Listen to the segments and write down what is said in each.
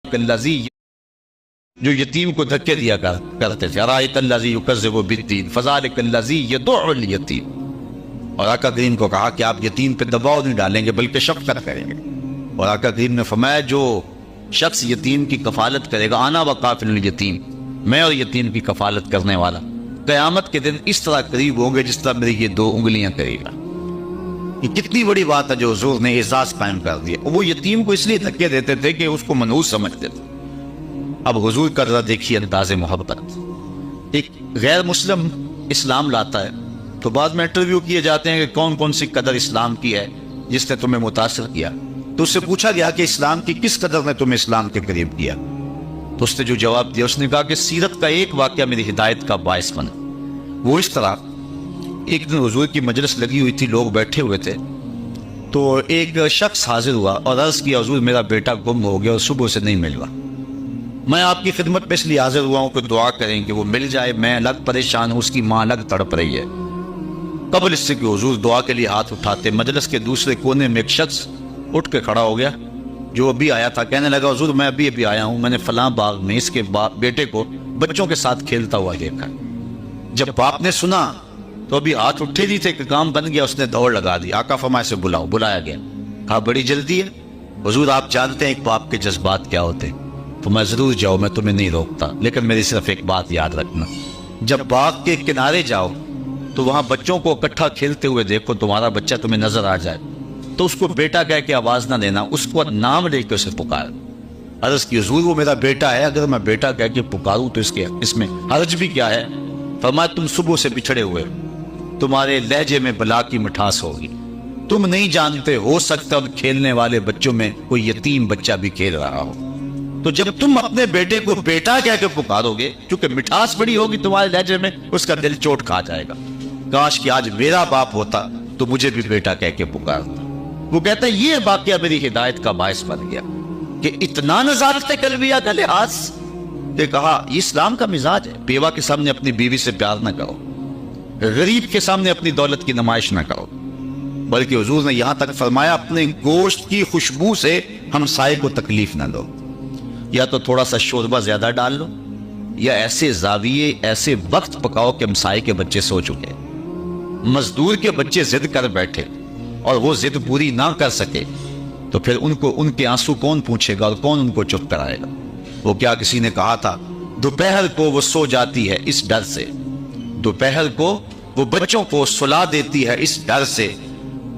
الذی جو یتیم کو دھکے دیا کرتے تھے، ارائیت الذی یکذب بالدین فذلک الذی یدع الیتیم، اور آقا کریم کو کہا کہ آپ یتیم پہ دباؤ نہیں ڈالیں گے بلکہ شفقت کریں گے، اور آقا کریم نے فرمایا جو شخص یتیم کی کفالت کرے گا، آنا وقافل الیتیم، میں اور یتیم کی کفالت کرنے والا قیامت کے دن اس طرح قریب ہوں گے جس طرح میری یہ دو انگلیاں قریب ہیں۔ یہ کتنی بڑی بات ہے جو حضور نے اعزاز قائم کر دیا۔ وہ یتیم کو اس لیے دھکے دیتے تھے کہ اس کو منحوس سمجھتے تھے۔ اب حضور کا ذرا دیکھیے انداز محبت۔ ایک غیر مسلم اسلام لاتا ہے تو بعد میں انٹرویو کیے جاتے ہیں کہ کون کون سی قدر اسلام کی ہے جس نے تمہیں متاثر کیا، تو اس سے پوچھا گیا کہ اسلام کی کس قدر نے تمہیں اسلام کے قریب کیا، تو اس نے جو جواب دیا اس نے کہا کہ سیرت کا ایک واقعہ میری ہدایت کا باعث بنا۔ وہ اس طرح، ایک دن حضور کی مجلس لگی ہوئی تھی، لوگ بیٹھے ہوئے تھے، تو ایک شخص حاضر ہوا اور عرض کیا حضور میرا بیٹا گم ہو گیا اور صبح سے نہیں مل رہا، میں آپ کی خدمت میں اس لیے حاضر ہوا ہوں کہ دعا کریں کہ وہ مل جائے، میں الگ پریشان ہوں، اس کی ماں الگ تڑپ رہی ہے۔ قبل اس سے کہ حضور دعا کے لیے ہاتھ اٹھاتے، مجلس کے دوسرے کونے میں ایک شخص اٹھ کے کھڑا ہو گیا جو ابھی آیا تھا، کہنے لگا حضور میں ابھی آیا ہوں، میں نے فلاں باغ میں اس کے بیٹے کو بچوں کے ساتھ کھیلتا ہوا دیکھا۔ جب باپ نے سنا تو ابھی ہاتھ اٹھے نہیں تھے کہ کام بن گیا، اس نے دوڑ لگا دی، آقا فرمائے سے بلاؤ، بلایا گیا، کہا بڑی جلدی ہے حضور، آپ جانتے ہیں ایک باپ کے جذبات کیا ہوتے ہیں، تو میں ضرور جاؤ، میں تمہیں نہیں روکتا، لیکن میری صرف ایک بات یاد رکھنا، جب باغ کے کنارے جاؤ تو وہاں بچوں کو اکٹھا کھیلتے ہوئے دیکھو، تمہارا بچہ تمہیں نظر آ جائے تو اس کو بیٹا کہہ کے آواز نہ دینا، اس کو نام لے کے اسے پکار۔ عرض کی حضور وہ میرا بیٹا ہے، اگر میں بیٹا کہہ کے پکاروں تو اس میں حرج بھی کیا ہے؟ فرمایا تم صبح سے بچھڑے ہوئے، تمہارے لہجے میں بلا کی مٹھاس ہوگی، تم نہیں جانتے، ہو سکتا ان کھیلنے والے بچوں میں کوئی یتیم بچہ بھی کھیل رہا ہو، تو جب تم اپنے بیٹے کو بیٹا کہہ کے پکارو گے، کیونکہ مٹھاس بڑی ہوگی تمہارے لہجے میں، اس کا دل چوٹ کھا جائے گا، کاش کہ آج میرا باپ ہوتا تو مجھے بھی بیٹا کہہ کے پکارتا۔ وہ کہتا ہے یہ واقعہ میری ہدایت کا باعث بن گیا کہ اتنا نزاکت قلبیہ کا لحاظ کہ کہا یہ اسلام کا مزاج ہے، بیوہ کے سامنے اپنی بیوی سے پیار نہ کرو، غریب کے سامنے اپنی دولت کی نمائش نہ کرو، بلکہ حضور نے یہاں تک فرمایا اپنے گوشت کی خوشبو سے ہمسائے کو تکلیف نہ دو، یا تو تھوڑا سا شوربہ زیادہ ڈال لو، یا ایسے زاویے ایسے وقت پکاؤ کہ ہمسائے کے بچے سو چکے، مزدور کے بچے ضد کر بیٹھے اور وہ ضد پوری نہ کر سکے تو پھر ان کے آنسو کون پوچھے گا اور کون ان کو چپ کرائے گا؟ وہ کیا کسی نے کہا تھا دوپہر کو وہ سو جاتی ہے اس ڈر سے، دوپہر کو وہ بچوں کو سلا دیتی ہے اس ڈر سے،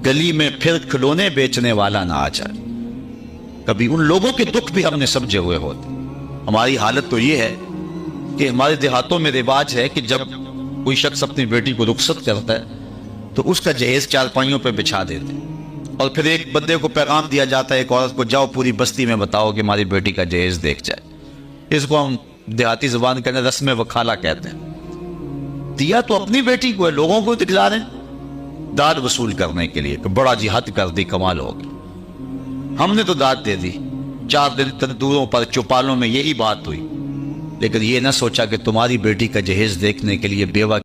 گلی میں پھر کھلونے بیچنے والا نہ آ جائے۔ کبھی ان لوگوں کے دکھ بھی ہم نے سمجھے ہوئے ہوتے۔ ہماری حالت تو یہ ہے کہ ہمارے دیہاتوں میں رواج ہے کہ جب کوئی شخص اپنی بیٹی کو رخصت کرتا ہے تو اس کا جہیز چارپائیوں پہ بچھا دیتے ہیں، اور پھر ایک بندے کو پیغام دیا جاتا ہے ایک عورت کو، جاؤ پوری بستی میں بتاؤ کہ ہماری بیٹی کا جہیز دیکھ جائے۔ اس کو ہم دیہاتی زبان کے اندر رسم وکھالہ کہتے ہیں۔ دیا تو اپنی بیٹی کو ہے، لوگوں کو دکھلا رہے ہیں داد وصول کرنے کے لیے کہ بڑا جی حد کر دی، کمال ہوگی، ہم نے تو داد دے دی۔ 4 دن تندوروں پر چوپالوں میں یہی بات ہوئی، لیکن یہ نہ سوچا کہ تمہاری بیٹی کا جہیز دیکھنے کے لیے بیوہ